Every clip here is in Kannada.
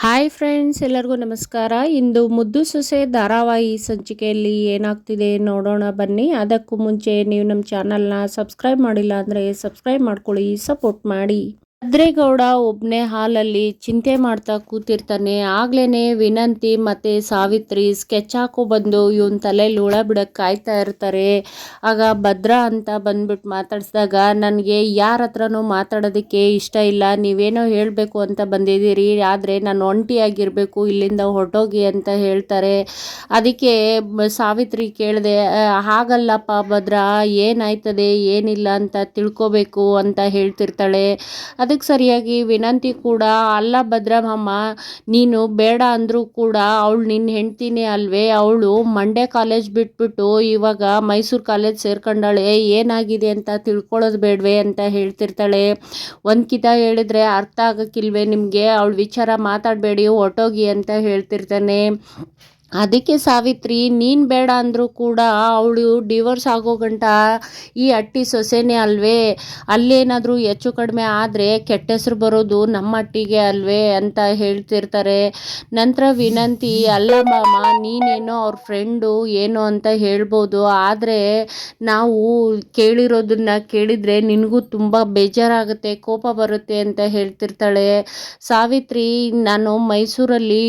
ಹಾಯ್ ಫ್ರೆಂಡ್ಸ್, ಎಲ್ಲರಿಗೂ ನಮಸ್ಕಾರ. ಇಂದು ಮುದ್ದು ಸೊಸೆ ಧಾರಾವಾಹಿ ಸಂಚಿಕೆಯಲ್ಲಿ ಏನಾಗ್ತಿದೆ ನೋಡೋಣ ಬನ್ನಿ. ಅದಕ್ಕೂ ಮುಂಚೆ ನೀವು ನಮ್ಮ ಚಾನಲ್ನ ಸಬ್ಸ್ಕ್ರೈಬ್ ಮಾಡಿಲ್ಲ ಅಂದರೆ ಸಬ್ಸ್ಕ್ರೈಬ್ ಮಾಡ್ಕೊಳ್ಳಿ, ಸಪೋರ್ಟ್ ಮಾಡಿ. ಭದ್ರೇಗೌಡ ಒಬ್ಬನೇ ಹಾಲಲ್ಲಿ ಚಿಂತೆ ಮಾಡ್ತಾ ಕೂತಿರ್ತಾನೆ. ಆಗ್ಲೇ ವಿನಂತಿ ಮತ್ತು ಸಾವಿತ್ರಿ ಸ್ಕೆಚ್ ಹಾಕೋ ಬಂದು ಇವನ್ ತಲೆಯಲ್ಲಿ ಹುಳ ಬಿಡಕ್ಕೆ ಕಾಯ್ತಾ ಇರ್ತಾರೆ. ಆಗ ಭದ್ರಾ ಅಂತ ಬಂದ್ಬಿಟ್ಟು ಮಾತಾಡ್ಸಿದಾಗ, ನನಗೆ ಯಾರ ಹತ್ರನೂ ಮಾತಾಡೋದಕ್ಕೆ ಇಷ್ಟ ಇಲ್ಲ, ನೀವೇನೋ ಹೇಳಬೇಕು ಅಂತ ಬಂದಿದ್ದೀರಿ, ಆದರೆ ನಾನು ಒಂಟಿಯಾಗಿರಬೇಕು, ಇಲ್ಲಿಂದ ಹೊರಟೋಗಿ ಅಂತ ಹೇಳ್ತಾರೆ. ಅದಕ್ಕೆ ಸಾವಿತ್ರಿ ಕೇಳಿದೆ, ಹಾಗಲ್ಲಪ್ಪ ಭದ್ರಾ, ಏನಾಯ್ತದೆ ಏನಿಲ್ಲ ಅಂತ ತಿಳ್ಕೊಬೇಕು ಅಂತ ಹೇಳ್ತಿರ್ತಾಳೆ. ಅದಕ್ಕೆ ಸರಿಯಾಗಿ ವಿನಂತಿ ಕೂಡ, ಅಲ್ಲ ಭದ್ರಮ್ಮ, ನೀನು ಬೇಡ ಅಂದರೂ ಕೂಡ ಅವಳು ನಿನ್ನ ಹೆಂಡ್ತಿನೇ ಅಲ್ವೇ, ಅವಳು ಮಂಡ್ಯ ಕಾಲೇಜ್ ಬಿಟ್ಬಿಟ್ಟು ಇವಾಗ ಮೈಸೂರು ಕಾಲೇಜ್ ಸೇರ್ಕೊಂಡಾಳೆ, ಏನಾಗಿದೆ ಅಂತ ತಿಳ್ಕೊಳ್ಳೋದು ಬೇಡವೇ ಅಂತ ಹೇಳ್ತಿರ್ತಾಳೆ. ಒಂದು ಕಿತ ಹೇಳಿದ್ರೆ ಅರ್ಥ ಆಗಕ್ಕಿಲ್ವೇ ನಿಮಗೆ, ಅವಳ ವಿಚಾರ ಮಾತಾಡಬೇಡಿ, ಹೊರಟೋಗಿ ಅಂತ ಹೇಳ್ತಿರ್ತಾನೆ. ಅದಕ್ಕೆ ಸಾವಿತ್ರಿ, ನೀನು ಬೇಡ ಅಂದರೂ ಕೂಡ ಅವಳು ಡಿವೋರ್ಸ್ ಆಗೋ ಗಂಟ ಈ ಅಟ್ಟಿ ಸೊಸೆನೇ ಅಲ್ವೇ, ಅಲ್ಲೇನಾದರೂ ಹೆಚ್ಚು ಕಡಿಮೆ ಆದರೆ ಕೆಟ್ಟ ಹೆಸರು ಬರೋದು ನಮ್ಮ ಅಟ್ಟಿಗೆ ಅಲ್ವೇ ಅಂತ ಹೇಳ್ತಿರ್ತಾರೆ. ನಂತರ ವಿನಂತಿ, ಅಲ್ಲ ಮಾಮ, ನೀನೇನೋ ಅವ್ರ ಫ್ರೆಂಡು ಏನೋ ಅಂತ ಹೇಳ್ಬೋದು, ಆದರೆ ನಾವು ಕೇಳಿರೋದನ್ನ ಕೇಳಿದರೆ ನಿನಗೂ ತುಂಬ ಬೇಜಾರಾಗುತ್ತೆ, ಕೋಪ ಬರುತ್ತೆ ಅಂತ ಹೇಳ್ತಿರ್ತಾಳೆ. ಸಾವಿತ್ರಿ, ನಾನು ಮೈಸೂರಲ್ಲಿ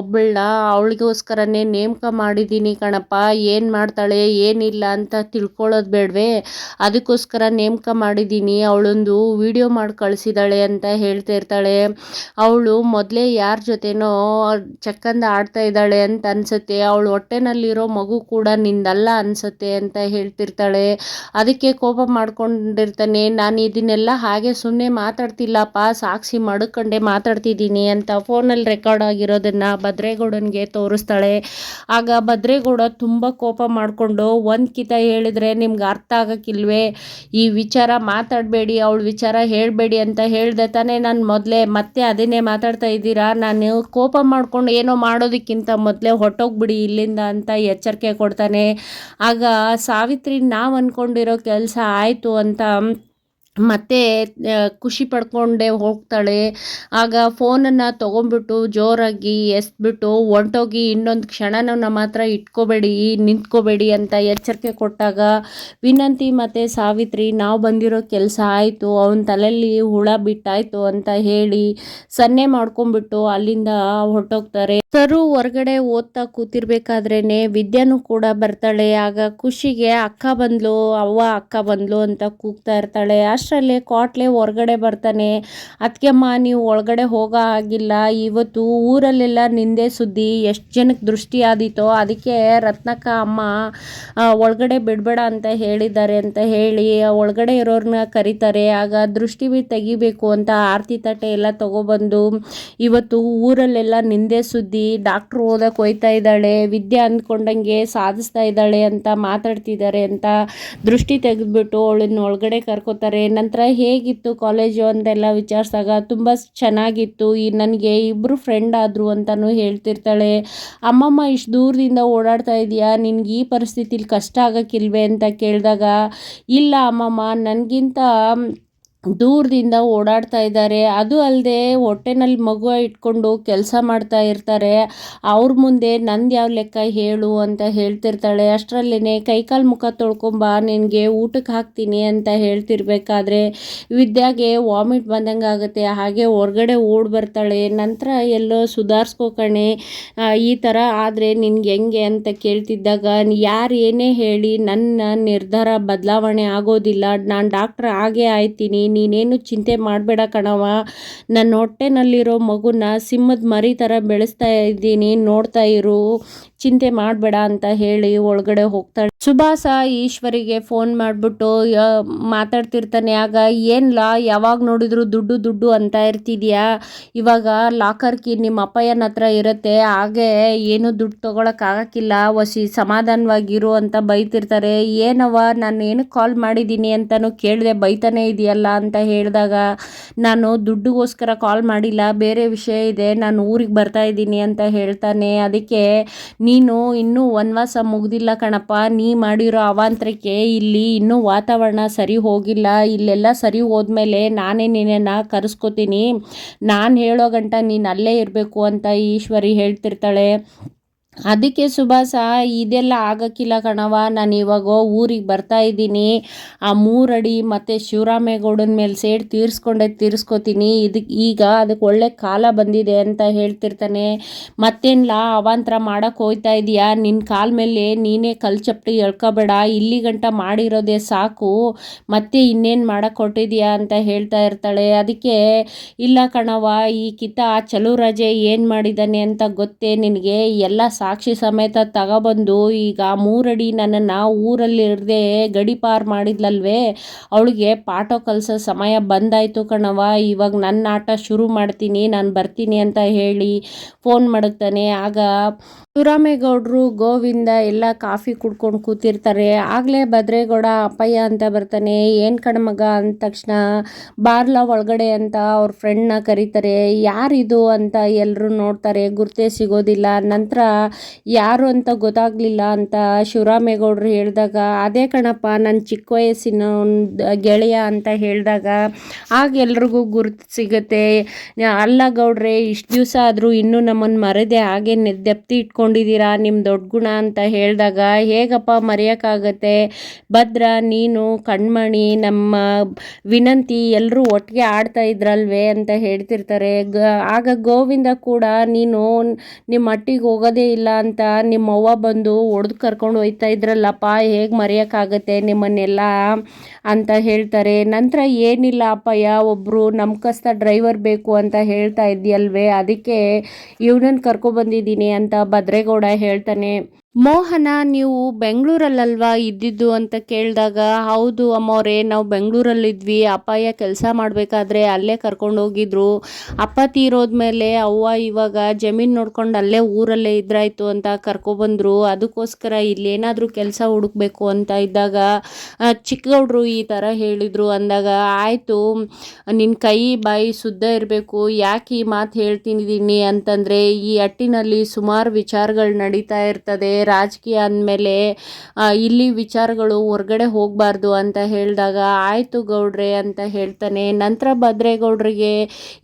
ಒಬ್ಬಳನ್ನ ಅವಳಿಗೋಸ್ಕರನೇ ನೇಮಕ ಮಾಡಿದ್ದೀನಿ ಕಣಪ್ಪ, ಏನು ಮಾಡ್ತಾಳೆ ಏನಿಲ್ಲ ಅಂತ ತಿಳ್ಕೊಳ್ಳೋದು ಬೇಡವೇ, ಅದಕ್ಕೋಸ್ಕರ ನೇಮಕ ಮಾಡಿದ್ದೀನಿ, ಅವಳೊಂದು ವಿಡಿಯೋ ಮಾಡಿ ಕಳಿಸಿದಾಳೆ ಅಂತ ಹೇಳ್ತಿರ್ತಾಳೆ. ಅವಳು ಮೊದಲೇ ಯಾರ ಜೊತೆನೋ ಚಕ್ಕಂದ ಆಡ್ತಾ ಇದ್ದಾಳೆ ಅಂತ ಅನ್ಸುತ್ತೆ, ಅವಳು ಹೊಟ್ಟೆನಲ್ಲಿರೋ ಮಗು ಕೂಡ ನಿಂದಲ್ಲ ಅನ್ಸುತ್ತೆ ಅಂತ ಹೇಳ್ತಿರ್ತಾಳೆ. ಅದಕ್ಕೆ ಕೋಪ ಮಾಡ್ಕೊಂಡಿರ್ತಾನೆ, ನಾನು ಇದನ್ನೆಲ್ಲ ಹಾಗೆ ಸುಮ್ಮನೆ ಮಾತಾಡ್ತಿಲ್ಲಪ್ಪ, ಸಾಕ್ಷಿ ಮಡ್ಕೊಂಡೆ ಮಾತಾಡ್ತಿದ್ದೀನಿ ಅಂತ ಫೋನಲ್ಲಿ ರೆಕಾರ್ಡ್ ಆಗಿರೋದನ್ನ ಭದ್ರೇಗೌಡನಿಗೆ ತೋರಿಸ್ತಾಳೆ. ಆಗ ಭದ್ರೇಗೌಡ ತುಂಬ ಕೋಪ ಮಾಡಿಕೊಂಡು, ಒಂದು ಕಿತ ಹೇಳಿದರೆ ನಿಮ್ಗೆ ಅರ್ಥ ಆಗಕ್ಕಿಲ್ವೇ, ಈ ವಿಚಾರ ಮಾತಾಡಬೇಡಿ, ಅವಳ ವಿಚಾರ ಹೇಳಬೇಡಿ ಅಂತ ಹೇಳ್ದೆ ತಾನೇ ನಾನು ಮೊದಲೇ, ಮತ್ತೆ ಅದನ್ನೇ ಮಾತಾಡ್ತಾ ಇದ್ದೀರಾ, ನಾನು ಕೋಪ ಮಾಡ್ಕೊಂಡು ಏನೋ ಮಾಡೋದಕ್ಕಿಂತ ಮೊದಲೇ ಹೊರಟೋಗ್ಬಿಡಿ ಇಲ್ಲಿಂದ ಅಂತ ಎಚ್ಚರಿಕೆ ಕೊಡ್ತಾನೆ. ಆಗ ಸಾವಿತ್ರಿ, ನಾವು ಅಂದ್ಕೊಂಡಿರೋ ಕೆಲಸ ಆಯಿತು ಅಂತ ಮತ್ತೆ ಖುಷಿ ಪಡ್ಕೊಂಡೇ ಹೋಗ್ತಾಳೆ. ಆಗ ಫೋನನ್ನು ತೊಗೊಂಡ್ಬಿಟ್ಟು ಜೋರಾಗಿ ಎಸ್ಬಿಟ್ಟು ಹೊಂಟೋಗಿ, ಇನ್ನೊಂದು ಕ್ಷಣನೂ ನಮ್ಮ ಹತ್ರ ಇಟ್ಕೋಬೇಡಿ, ನಿಂತ್ಕೋಬೇಡಿ ಅಂತ ಎಚ್ಚರಿಕೆ ಕೊಟ್ಟಾಗ ವಿನಂತಿ ಮತ್ತು ಸಾವಿತ್ರಿ, ನಾವು ಬಂದಿರೋ ಕೆಲಸ ಆಯಿತು, ಅವನ ತಲೆಯಲ್ಲಿ ಹುಳ ಬಿಟ್ಟಾಯಿತು ಅಂತ ಹೇಳಿ ಸನ್ನೆ ಮಾಡ್ಕೊಂಡ್ಬಿಟ್ಟು ಅಲ್ಲಿಂದ ಹೊರಟೋಗ್ತಾರೆ. ಸರು ಹೊರಗಡೆ ಓದ್ತಾ ಕೂತಿರ್ಬೇಕಾದ್ರೇ ವಿದ್ಯಾನೂ ಕೂಡ ಬರ್ತಾಳೆ. ಆಗ ಖುಷಿಗೆ ಅಕ್ಕ ಬಂದ್ಲು, ಅವ್ವ ಅಕ್ಕ ಬಂದ್ಲು ಅಂತ ಕೂಗ್ತಾ ಇರ್ತಾಳೆ. ಅಷ್ಟರಲ್ಲೇ ಕಾಟ್ಲೆ ಹೊರಗಡೆ ಬರ್ತಾನೆ. ಅದಕ್ಕೆಮ್ಮ, ನೀವು ಒಳಗಡೆ ಹೋಗೋ ಆಗಿಲ್ಲ, ಇವತ್ತು ಊರಲ್ಲೆಲ್ಲ ನಿಂದೆ ಸುದ್ದಿ, ಎಷ್ಟು ಜನಕ್ಕೆ ದೃಷ್ಟಿ ಆದೀತೋ, ಅದಕ್ಕೆ ರತ್ನಕ್ಕ ಅಮ್ಮ ಒಳಗಡೆ ಬಿಡಬೇಡ ಅಂತ ಹೇಳಿದ್ದಾರೆ ಅಂತ ಹೇಳಿ ಒಳಗಡೆ ಇರೋರನ್ನ ಕರೀತಾರೆ. ಆಗ ದೃಷ್ಟಿ ತೆಗಿಬೇಕು ಅಂತ ಆರತಿ ತಟ್ಟೆ ಎಲ್ಲ ತಗೊಬಂದು, ಇವತ್ತು ಊರಲ್ಲೆಲ್ಲ ನಿಂದೆ ಸುದ್ದಿ, ಡಾಕ್ಟ್ರು ಓದಕ್ಕೆ ಹೋಯ್ತಾ ಇದ್ದಾಳೆ, ವಿದ್ಯೆ ಅಂದ್ಕೊಂಡಂಗೆ ಸಾಧಿಸ್ತಾ ಇದ್ದಾಳೆ ಅಂತ ಮಾತಾಡ್ತಿದ್ದಾರೆ ಅಂತ ದೃಷ್ಟಿ ತೆಗೆದ್ಬಿಟ್ಟು ಅವಳನ್ನ ಒಳಗಡೆ ಕರ್ಕೋತಾರೆ. ನಂತರ ಹೇಗಿತ್ತು ಕಾಲೇಜು ಅಂತೆಲ್ಲ ವಿಚಾರಿಸಿದಾಗ ತುಂಬ ಚೆನ್ನಾಗಿತ್ತು, ನನಗೆ ಇಬ್ಬರು ಫ್ರೆಂಡ್ ಆದರು ಅಂತಲೂ ಹೇಳ್ತಿರ್ತಾಳೆ. ಅಮ್ಮಮ್ಮ, ಇಷ್ಟು ದೂರದಿಂದ ಓಡಾಡ್ತಾ ಇದೆಯಾ, ನಿನ್ಗೆ ಈ ಪರಿಸ್ಥಿತಿಲಿ ಕಷ್ಟ ಆಗಕ್ಕಿಲ್ವೇ ಅಂತ ಕೇಳಿದಾಗ, ಇಲ್ಲ ಅಮ್ಮಮ್ಮ, ನನಗಿಂತ ದೂರದಿಂದ ಓಡಾಡ್ತಾ ಇದ್ದಾರೆ, ಅದು ಅಲ್ಲದೆ ಹೊಟ್ಟೆನಲ್ಲಿ ಮಗು ಇಟ್ಕೊಂಡು ಕೆಲಸ ಮಾಡ್ತಾ ಇರ್ತಾರೆ, ಅವ್ರ ಮುಂದೆ ನಂದು ಯಾವ ಲೆಕ್ಕ ಹೇಳು ಅಂತ ಹೇಳ್ತಿರ್ತಾಳೆ. ಅಷ್ಟರಲ್ಲೇ ಕೈಕಾಲು ಮುಖ ತೊಳ್ಕೊಂಬ, ನಿನಗೆ ಊಟಕ್ಕೆ ಹಾಕ್ತೀನಿ ಅಂತ ಹೇಳ್ತಿರ್ಬೇಕಾದ್ರೆ ವಿದ್ಯಾಗೆ ವಾಮಿಟ್ ಬಂದಂಗೆ ಆಗುತ್ತೆ. ಹಾಗೆ ಹೊರಗಡೆ ಓಡಿ ಬರ್ತಾಳೆ. ನಂತರ ಎಲ್ಲೋ ಸುಧಾರಿಸ್ಕೋಕಣೆ, ಈ ಥರ ಆದರೆ ನಿನ್ಗೆ ಹೆಂಗೆ ಅಂತ ಕೇಳ್ತಿದ್ದಾಗ, ಯಾರು ಏನೇ ಹೇಳಿ ನನ್ನ ನಿರ್ಧಾರ ಬದಲಾವಣೆ ಆಗೋದಿಲ್ಲ, ನಾನು ಡಾಕ್ಟ್ರ್ ಆಗೇ ಆಯ್ತೀನಿ, ನೀನೇನು ಚಿಂತೆ ಮಾಡಬೇಡ ಕಣವ, ನನ್ನ ಹೊಟ್ಟೆನಲ್ಲಿರೋ ಮಗುನ ಸಿಂಹದ ಮರಿ ಥರ ಬೆಳೆಸ್ತಾ ಇದ್ದೀನಿ, ನೋಡ್ತಾ ಇರು, ಚಿಂತೆ ಮಾಡಬೇಡ ಅಂತ ಹೇಳಿ ಒಳಗಡೆ ಹೋಗ್ತಾಳೆ. ಸುಭಾಸ ಈಶ್ವರಿಗೆ ಫೋನ್ ಮಾಡಿಬಿಟ್ಟು ಮಾತಾಡ್ತಿರ್ತಾನೆ. ಆಗ ಏನ್ಲ, ಯಾವಾಗ ನೋಡಿದ್ರು ದುಡ್ಡು ದುಡ್ಡು ಅಂತ ಇರ್ತಿದ್ಯಾ, ಇವಾಗ ಲಾಕರ್ ಕೀ ನಿಮ್ಮ ಅಪ್ಪಯ್ಯನ ಹತ್ರ ಇರುತ್ತೆ, ಹಾಗೆ ಏನು ದುಡ್ಡು ತೊಗೊಳಕ್ಕಾಗಕ್ಕಿಲ್ಲ, ವಸಿ ಸಮಾಧಾನವಾಗಿರು ಅಂತ ಬೈತಿರ್ತಾರೆ. ಏನವ, ನಾನು ಏನಕ್ಕೆ ಕಾಲ್ ಮಾಡಿದ್ದೀನಿ ಅಂತಲೂ ಕೇಳಿದೆ, ಬೈತಾನೆ ಇದೆಯಲ್ಲ ಅಂತ ಹೇಳಿದಾಗ, ನಾನು ದುಡ್ಡಿಗೋಸ್ಕರ ಕಾಲ್ ಮಾಡಿಲ್ಲ, ಬೇರೆ ವಿಷಯ ಇದೆ, ನಾನು ಊರಿಗೆ ಬರ್ತಾ ಇದ್ದೀನಿ ಅಂತ ಹೇಳ್ತಾನೆ. ಅದಕ್ಕೆ ನೀನು ಇನ್ನೂ ವನವಾಸ ಮುಗ್ದಿಲ್ಲ ಕಣಪ್ಪ, ನೀ ಮಾಡಿರೋ ಅವಾಂತರಕ್ಕೆ ಇಲ್ಲಿ ಇನ್ನೂ ವಾತಾವರಣ ಸರಿ ಹೋಗಿಲ್ಲ, ಇಲ್ಲೆಲ್ಲ ಸರಿ ಹೋದ್ಮೇಲೆ ನಾನೇ ನಿನ್ನನ್ನು ಕರೆಸ್ಕೋತೀನಿ, ನಾನು ಹೇಳೋ ಗಂಟ ನೀನು ಅಲ್ಲೇ ಇರಬೇಕು ಅಂತ ಈಶ್ವರಿ ಹೇಳ್ತಿರ್ತಾಳೆ. ಅದಕ್ಕೆ ಸುಭಾಸ, ಇದೆಲ್ಲ ಆಗೋಕ್ಕಿಲ್ಲ ಕಣವ, ನಾನು ಇವಾಗ ಊರಿಗೆ ಬರ್ತಾ ಇದ್ದೀನಿ, ಆ 3 ಅಡಿ ಮತ್ತು ಶಿವರಾಮೇಗೌಡನ ಮೇಲೆ ಸೇಡ್ ತೀರಿಸ್ಕೋತೀನಿ, ಅದಕ್ಕೆ ಒಳ್ಳೆ ಕಾಲ ಬಂದಿದೆ ಅಂತ ಹೇಳ್ತಿರ್ತಾನೆ. ಮತ್ತೇನಿಲ್ಲ ಅವಾಂತರ ಮಾಡೋಕ್ಕೆ ಹೋಗ್ತಾ ಇದೆಯಾ, ನಿನ್ನ ಕಾಲ ಮೇಲೆ ನೀನೇ ಕಲ್ ಚಪ್ಪಟಿ ಎಳ್ಕೊಬೇಡ, ಇಲ್ಲಿ ಗಂಟ ಮಾಡಿರೋದೇ ಸಾಕು, ಮತ್ತೆ ಇನ್ನೇನು ಮಾಡೋಕ್ಕೆ ಹೊಟ್ಟಿದ್ಯಾ ಅಂತ ಹೇಳ್ತಾ ಇರ್ತಾಳೆ. ಅದಕ್ಕೆ ಇಲ್ಲ ಕಣವ, ಈ ಚಲುರಾಜೆ ಏನು ಮಾಡಿದ್ದಾನೆ ಅಂತ ಗೊತ್ತೇ ನಿನಗೆ, ಎಲ್ಲ ಸಾಕ್ಷಿ ಸಮೇತ ತಗೊಬಂದು ಈಗ 3 ಅಡಿ ನನ್ನನ್ನು ಊರಲ್ಲಿರದೆ ಗಡಿ ಪಾರು ಮಾಡಿದ್ಲಲ್ವೇ, ಅವಳಿಗೆ ಪಾಠ ಕಲಿಸೋ ಸಮಯ ಬಂದಾಯಿತು ಕಣವ, ಇವಾಗ ನನ್ನ ಆಟ ಶುರು ಮಾಡ್ತೀನಿ, ನಾನು ಬರ್ತೀನಿ ಅಂತ ಹೇಳಿ ಫೋನ್ ಮಾಡುತ್ತಾನೆ. ಆಗ ಶಿವರಾಮೇಗೌಡರು ಗೋವಿಂದ ಎಲ್ಲ ಕಾಫಿ ಕುಡ್ಕೊಂಡು ಕೂತಿರ್ತಾರೆ. ಆಗಲೇ ಭದ್ರೇಗೌಡ ಅಪ್ಪಯ್ಯ ಅಂತ ಬರ್ತಾನೆ. ಏನು ಕಣ್ಮಗ ಅಂದ ತಕ್ಷಣ, ಬಾರ್ಲ ಒಳಗಡೆ ಅಂತ ಅವ್ರ ಫ್ರೆಂಡ್ನ ಕರೀತಾರೆ. ಯಾರಿದು ಅಂತ ಎಲ್ಲರೂ ನೋಡ್ತಾರೆ, ಗುರ್ತೇ ಸಿಗೋದಿಲ್ಲ. ನಂತರ ಯಾರು ಅಂತ ಗೊತ್ತಾಗಲಿಲ್ಲ ಅಂತ ಶಿವರಾಮೇಗೌಡರು ಹೇಳಿದಾಗ, ಅದೇ ಕಣಪ್ಪ ನನ್ನ ಚಿಕ್ಕ ವಯಸ್ಸಿನ ಒಂದು ಗೆಳೆಯ ಅಂತ ಹೇಳಿದಾಗ, ಆಗ ಎಲ್ರಿಗೂ ಗುರ್ತು ಸಿಗುತ್ತೆ. ಅಲ್ಲ ಗೌಡ್ರೆ, ಇಷ್ಟು ದಿವಸ ಆದರೂ ಇನ್ನೂ ನಮ್ಮನ್ನು ಮರೆದೆ ಹಾಗೆ ದೆಪ್ತಿ ಇಟ್ಕೊಂಡಿದ್ದೀರಾ, ನಿಮ್ಮ ದೊಡ್ಡ ಗುಣ ಅಂತ ಹೇಳಿದಾಗ, ಹೇಗಪ್ಪ ಮರೆಯೋಕ್ಕಾಗತ್ತೆ ಭದ್ರ, ನೀನು ಕಣ್ಮಣಿ ನಮ್ಮ ವಿನಂತಿ ಎಲ್ಲರೂ ಒಟ್ಟಿಗೆ ಆಡ್ತಾ ಇದ್ರಲ್ವೇ ಅಂತ ಹೇಳ್ತಿರ್ತಾರೆ. ಆಗ ಗೋವಿಂದ ಕೂಡ, ನೀನು ನಿಮ್ಮ ಮಟ್ಟಿಗೆ ಹೋಗೋದೇ ಇಲ್ಲ ಅಂತ ನಿಮ್ಮವ್ವ ಬಂದು ಒಡೆದು ಕರ್ಕೊಂಡು ಹೋಯ್ತಾ ಇದ್ರಲ್ಲಪ್ಪ, ಹೇಗೆ ಮರೆಯೋಕ್ಕಾಗತ್ತೆ ನಿಮ್ಮನ್ನೆಲ್ಲ ಅಂತ ಹೇಳ್ತಾರೆ. ನಂತರ ಏನಿಲ್ಲ ಅಪ್ಪಯ್ಯ, ಒಬ್ಬರು ನಂಬಿಕಸ್ಥ ಡ್ರೈವರ್ ಬೇಕು ಅಂತ ಹೇಳ್ತಾ ಇದ್ದೀಯಲ್ವೇ, ಅದಕ್ಕೆ ಇವನನ್ನು ಕರ್ಕೊಬಂದಿದ್ದೀನಿ ಅಂತ ಭದ್ರೇಗೌಡ ಹೇಳ್ತಾನೆ. ಮೋಹನ, ನೀವು ಬೆಂಗಳೂರಲ್ಲಲ್ವಾ ಇದ್ದಿದ್ದು ಅಂತ ಕೇಳಿದಾಗ, ಹೌದು ಅಮ್ಮವ್ರೆ, ನಾವು ಬೆಂಗಳೂರಲ್ಲಿದ್ವಿ, ಅಪ್ಪಯ್ಯ ಕೆಲಸ ಮಾಡಬೇಕಾದ್ರೆ ಅಲ್ಲೇ ಕರ್ಕೊಂಡು ಹೋಗಿದ್ರು, ಅಪ್ಪ ತೀರೋದ್ಮೇಲೆ ಅವ್ವ ಇವಾಗ ಜಮೀನು ನೋಡ್ಕೊಂಡು ಅಲ್ಲೇ ಊರಲ್ಲೇ ಇದ್ರಾಯ್ತು ಅಂತ ಕರ್ಕೊಬಂದರು, ಅದಕ್ಕೋಸ್ಕರ ಇಲ್ಲೇನಾದರೂ ಕೆಲಸ ಹುಡುಕ್ಬೇಕು ಅಂತ ಇದ್ದಾಗ ಚಿಕ್ಕಗೌಡ್ರು ಈ ಥರ ಹೇಳಿದರು ಅಂದಾಗ, ಆಯಿತು ನಿನ್ನ ಕೈ ಬಾಯಿ ಶುದ್ಧ ಇರಬೇಕು, ಯಾಕೆ ಈ ಮಾತು ಹೇಳ್ತಿದ್ದೀನಿ ಅಂತಂದರೆ, ಈ ಹಟ್ಟಿನಲ್ಲಿ ಸುಮಾರು ವಿಚಾರಗಳು ನಡೀತಾ ಇರ್ತದೆ, ರಾಜಕೀಯ ಅಂದಮೇಲೆ ಇಲ್ಲಿ ವಿಚಾರಗಳು ಹೊರಗಡೆ ಹೋಗಬಾರ್ದು ಅಂತ ಹೇಳಿದಾಗ, ಆಯಿತು ಗೌಡ್ರೆ ಅಂತ ಹೇಳ್ತಾನೆ. ನಂತರ ಭದ್ರೇಗೌಡರಿಗೆ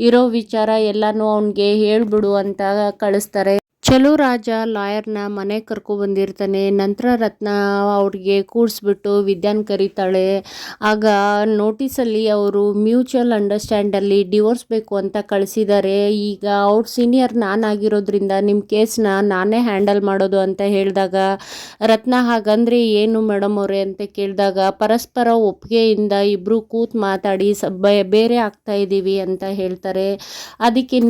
ಇರೋ ವಿಚಾರ ಎಲ್ಲನೂ ಅವನಿಗೆ ಹೇಳ್ಬಿಡು ಅಂತ ಕಳಿಸ್ತಾರೆ. ಚಲುರಾಜ ಲಾಯರ್ನ ಮನೆಗೆ ಕರ್ಕೊಬಂದಿರ್ತಾನೆ. ನಂತರ ರತ್ನ ಅವ್ರಿಗೆ ಕೂಡಿಸ್ಬಿಟ್ಟು ವಿದ್ಯಾನ್ ಕರೀತಾಳೆ. ಆಗ ನೋಟಿಸಲ್ಲಿ ಅವರು ಮ್ಯೂಚುವಲ್ ಅಂಡರ್ಸ್ಟ್ಯಾಂಡಲ್ಲಿ ಡಿವೋರ್ಸ್ ಬೇಕು ಅಂತ ಕಳಿಸಿದ್ದಾರೆ. ಈಗ ಅವ್ರ ಸೀನಿಯರ್ ನಾನಾಗಿರೋದ್ರಿಂದ ನಿಮ್ಮ ಕೇಸ್ನ ನಾನೇ ಹ್ಯಾಂಡಲ್ ಮಾಡೋದು ಅಂತ ಹೇಳಿದಾಗ, ರತ್ನ ಹಾಗಂದರೆ ಏನು ಮೇಡಮ್ ಅವರೇ ಅಂತ ಕೇಳಿದಾಗ, ಪರಸ್ಪರ ಒಪ್ಪಿಗೆಯಿಂದ ಇಬ್ಬರು ಕೂತು ಮಾತಾಡಿ ಬೇರೆ ಆಗ್ತಾ ಇದ್ದೀವಿ ಅಂತ ಹೇಳ್ತಾರೆ. ಅದಕ್ಕೆ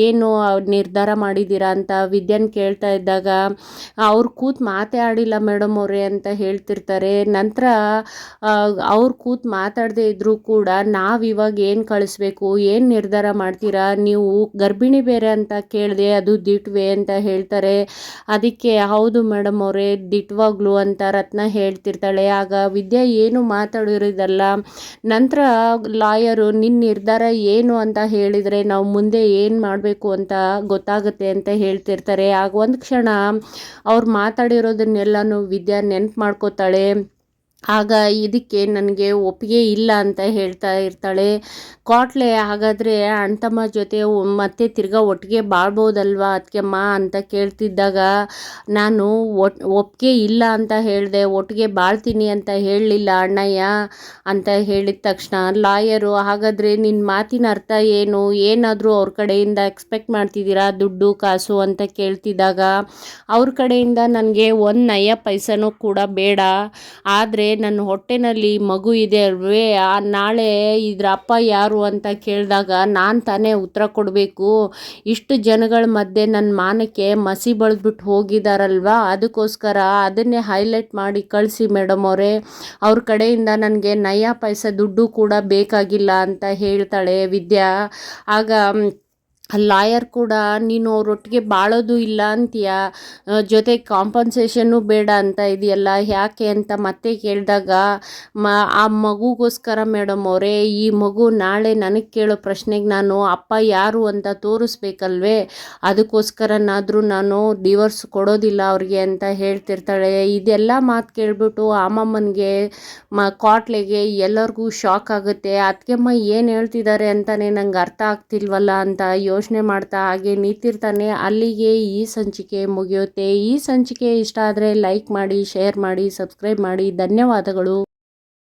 ಏನು ನಿರ್ಧಾರ ಮಾಡಿದ್ದೀರಾ ಅಂತ ವಿದ್ಯಾನ್ ಕೇಳ್ತಾ ಇದ್ದಾಗ, ಅವ್ರು ಕೂತು ಮಾತೇ ಆಡಿಲ್ಲ ಮೇಡಮ್ ಅವರೇ ಅಂತ ಹೇಳ್ತಿರ್ತಾರೆ. ನಂತರ ಅವ್ರು ಕೂತು ಮಾತಾಡದೇ ಇದ್ದರೂ ಕೂಡ, ನಾವಿವಾಗ ಏನು ಕಳಿಸ್ಬೇಕು, ಏನು ನಿರ್ಧಾರ ಮಾಡ್ತೀರಾ, ನೀವು ಗರ್ಭಿಣಿ ಬೇರೆ ಅಂತ ಕೇಳಿದೆ, ಅದು ದಿಟ್ವೇ ಅಂತ ಹೇಳ್ತಾರೆ. ಅದಕ್ಕೆ ಹೌದು ಮೇಡಮ್ ಅವರೇ, ದಿಟ್ವಾಗ್ಲು ಅಂತ ರತ್ನ ಹೇಳ್ತಿರ್ತಾಳೆ. ಆಗ ವಿದ್ಯಾ ಏನು ಮಾತಾಡಿರೋದಲ್ಲ. ನಂತರ ಲಾಯರು, ನಿನ್ನ ನಿರ್ಧಾರ ಏನು ಅಂತ ಹೇಳಿದರೆ ನಾವು ಮುಂದೆ ಏನು ಮಾಡಬೇಕು ಅಂತ ಗೊತ್ತಾಗುತ್ತೆ ಅಂತ ಹೇಳ್ತಿರ್ತಾರೆ. ಆಗ ಒಂದು ಕ್ಷಣ ಅವ್ರು ಮಾತಾಡಿರೋದನ್ನೆಲ್ಲನೂ ವಿದ್ಯಾ ನೆನ್ಪು ಮಾಡ್ಕೋತಾಳೆ. ಆಗ ಇದಕ್ಕೆ ನನಗೆ ಒಪ್ಪಿಗೆ ಇಲ್ಲ ಅಂತ ಹೇಳ್ತಾ ಇರ್ತಾಳೆ. ಕಾಟ್ಲೆ, ಹಾಗಾದರೆ ಅಣ್ತಮ್ಮ ಜೊತೆ ಮತ್ತೆ ತಿರ್ಗಾ ಒಟ್ಟಿಗೆ ಬಾಳ್ಬೋದಲ್ವಾ ಅದಕ್ಕೆಮ್ಮ ಅಂತ ಕೇಳ್ತಿದ್ದಾಗ, ನಾನು ಒಪ್ಪಿಗೆ ಇಲ್ಲ ಅಂತ ಹೇಳಿದೆ, ಒಟ್ಟಿಗೆ ಬಾಳ್ತೀನಿ ಅಂತ ಹೇಳಲಿಲ್ಲ ಅಣ್ಣಯ್ಯ ಅಂತ ಹೇಳಿದ ತಕ್ಷಣ ಲಾಯರು, ಹಾಗಾದರೆ ನಿನ್ನ ಮಾತಿನ ಅರ್ಥ ಏನು, ಏನಾದರೂ ಅವ್ರ ಕಡೆಯಿಂದ ಎಕ್ಸ್ಪೆಕ್ಟ್ ಮಾಡ್ತಿದ್ದೀರಾ ದುಡ್ಡು ಕಾಸು ಅಂತ ಕೇಳ್ತಿದ್ದಾಗ, ಅವ್ರ ಕಡೆಯಿಂದ ನನಗೆ 1 ನಯ ಪೈಸನೂ ಕೂಡ ಬೇಡ, ಆದರೆ ನನ್ನ ಹೊಟ್ಟೆನಲ್ಲಿ ಮಗು ಇದೆ ಅಲ್ವೇ, ನಾಳೆ ಇದ್ರ ಅಪ್ಪ ಯಾರು ಅಂತ ಕೇಳಿದಾಗ ನಾನು ತಾನೇ ಉತ್ತರ ಕೊಡಬೇಕು, ಇಷ್ಟು ಜನಗಳ ಮಧ್ಯೆ ನನ್ನ ಮಾನಕ್ಕೆ ಮಸಿ ಬಳಿದ್ಬಿಟ್ಟು ಹೋಗಿದ್ದಾರಲ್ವ, ಅದಕ್ಕೋಸ್ಕರ ಅದನ್ನೇ ಹೈಲೈಟ್ ಮಾಡಿ ಕಳಿಸಿ ಮೇಡಮ್ ಅವರೇ, ಅವ್ರ ಕಡೆಯಿಂದ ನನಗೆ ನಯ ಪೈಸೆ ದುಡ್ಡು ಕೂಡ ಬೇಕಾಗಿಲ್ಲ ಅಂತ ಹೇಳ್ತಾಳೆ ವಿದ್ಯಾ. ಆಗ ಲಾಯರ್ ಕೂಡ ನೀನು ಅವರೊಟ್ಟಿಗೆ ಬಾಳೋದು ಇಲ್ಲ ಅಂತೀಯ, ಜೊತೆಗೆ ಕಾಂಪನ್ಸೇಷನ್ನು ಬೇಡ ಅಂತ ಇದೆಯಲ್ಲ, ಯಾಕೆ ಅಂತ ಮತ್ತೆ ಕೇಳಿದಾಗ ಆ ಮಗುಗೋಸ್ಕರ ಮೇಡಮ್ ಅವರೇ, ಈ ಮಗು ನಾಳೆ ನನಗೆ ಕೇಳೋ ಪ್ರಶ್ನೆಗೆ ನಾನು ಅಪ್ಪ ಯಾರು ಅಂತ ತೋರಿಸ್ಬೇಕಲ್ವೇ, ಅದಕ್ಕೋಸ್ಕರನಾದರೂ ನಾನು ಡಿವೋರ್ಸ್ ಕೊಡೋದಿಲ್ಲ ಅವ್ರಿಗೆ ಅಂತ ಹೇಳ್ತಿರ್ತಾಳೆ. ಇದೆಲ್ಲ ಮಾತು ಕೇಳಿಬಿಟ್ಟು ಅಮ್ಮಮ್ಮನಿಗೆ ಕ್ವಾಟ್ಲೆಗೆ ಎಲ್ಲರಿಗೂ ಶಾಕ್ ಆಗುತ್ತೆ. ಅದಕ್ಕೆಮ್ಮ ಏನು ಹೇಳ್ತಿದ್ದಾರೆ ಅಂತಲೇ ನಂಗೆ ಅರ್ಥ ಆಗ್ತಿಲ್ವಲ್ಲ ಅಂತ ಯೋಚನೆ ಮಾಡ್ತಾ ಹಾಗೆ ನಿಂತಿರ್ತಾನೆ. ಅಲ್ಲಿಗೆ ಈ ಸಂಚಿಕೆ ಮುಗಿಯುತ್ತೆ. ಈ ಸಂಚಿಕೆ ಇಷ್ಟ ಆದರೆ ಲೈಕ್ ಮಾಡಿ, ಶೇರ್ ಮಾಡಿ, ಸಬ್ಸ್ಕ್ರೈಬ್ ಮಾಡಿ. ಧನ್ಯವಾದಗಳು.